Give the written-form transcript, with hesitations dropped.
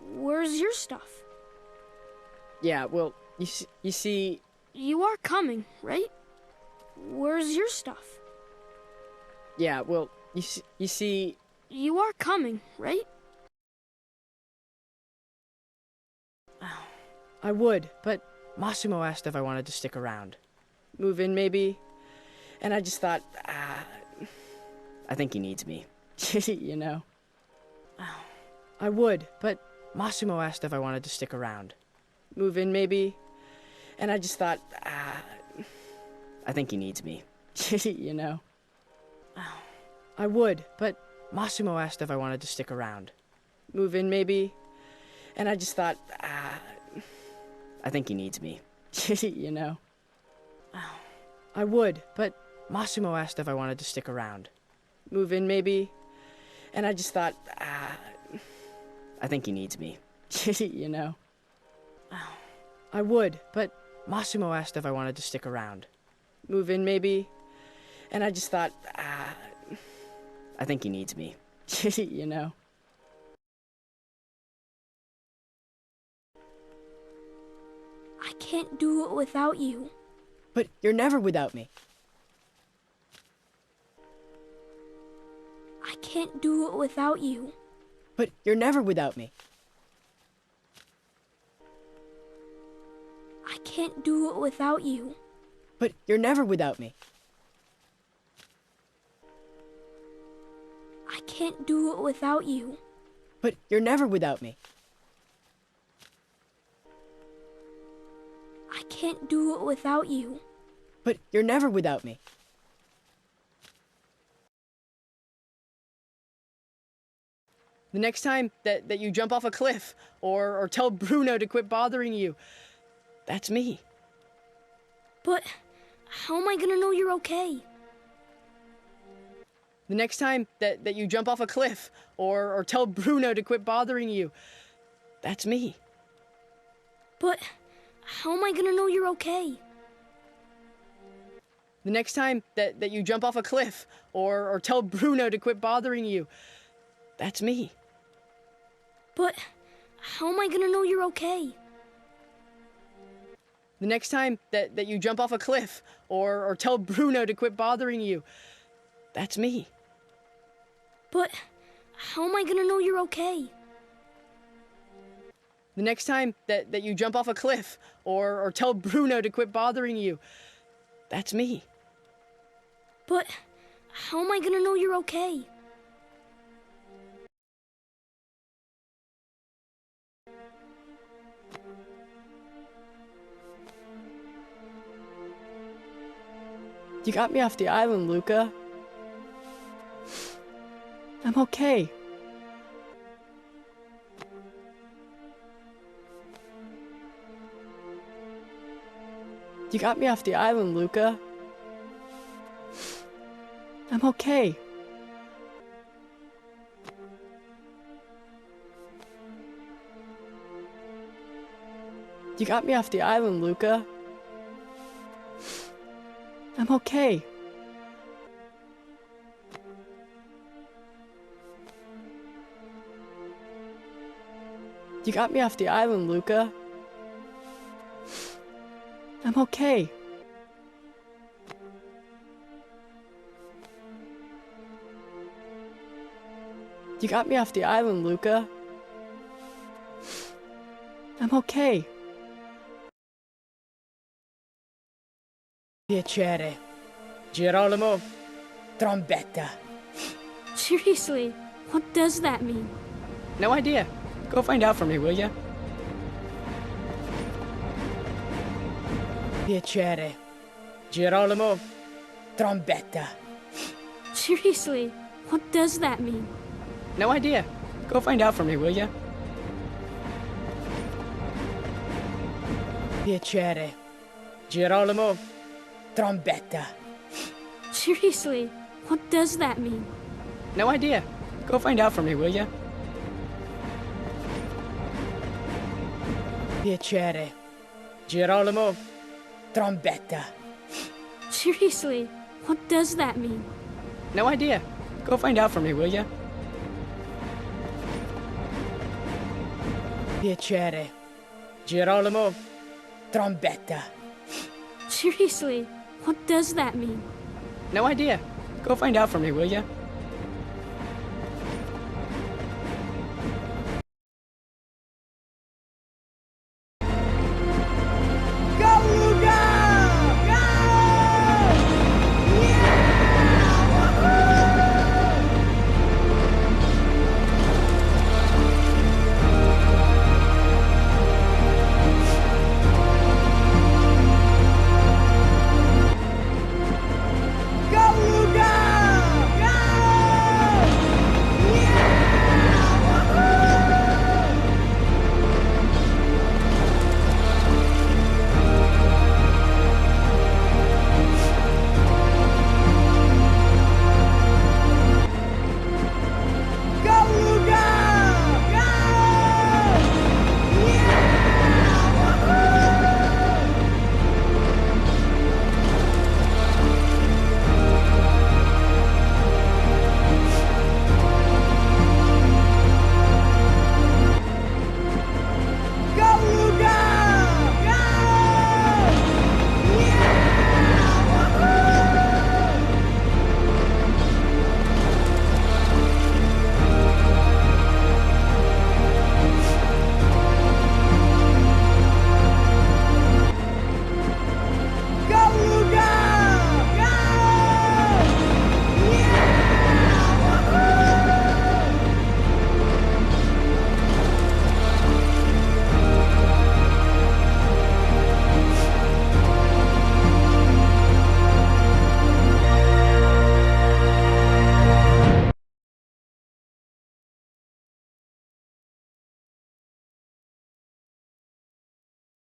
where's your stuff? Yeah, well, you see... You are coming, right? Where's your stuff? Yeah, well, you see... You are coming, right? I would, but Massimo asked if I wanted to stick around. Move in, maybe? And I just thought, I think he needs me. You know? I would, but Massimo asked if I wanted to stick around. Move in, maybe? And I just thought, I think he needs me. You know? I would, but Massimo asked if I wanted to stick around. Move in, maybe? And I just thought, I think he needs me. You know? I would, but Massimo asked if I wanted to stick around. Move in, maybe? And I just thought, I think he needs me. You know? I would, but Massimo asked if I wanted to stick around. Move in, maybe? And I just thought, I think he needs me. You know? I can't do it without you. But you're never without me. I can't do it without you. But you're never without me. I can't do it without you. But you're never without me. I can't do it without you. But you're never without me. I can't do it without you. But you're never without me. The next time that you jump off a cliff or tell Bruno to quit bothering you, that's me. But how am I gonna know you're okay? The next time that you jump off a cliff or tell Bruno to quit bothering you, that's me. But how am I gonna know you're okay? The next time that you jump off a cliff or tell Bruno to quit bothering you, that's me. But how am I gonna know you're okay? The next time that you jump off a cliff or tell Bruno to quit bothering you, that's me. But how am I gonna know you're okay? The next time that you jump off a cliff or tell Bruno to quit bothering you, that's me. But how am I gonna know you're okay? You got me off the island, LUCA. I'm okay. You got me off the island, LUCA. I'm okay. You got me off the island, LUCA. I'm okay. You got me off the island, LUCA. I'm okay. You got me off the island, LUCA. I'm okay. Piacere. Girolamo. Trombetta. Seriously, what does that mean? No idea. Go find out for me, will ya? Piacere. Girolamo. Trombetta. Seriously, what does that mean? No idea. Go find out for me, will ya? Piacere. Girolamo. Trombetta. Seriously, what does that mean? No idea. Go find out for me, will ya? Piacere. Girolamo. Trombetta. Seriously, what does that mean? No idea. Go find out for me, will ya? Piacere. Girolamo. Trombetta. Seriously, What does that mean? No idea. Go find out for me, will ya?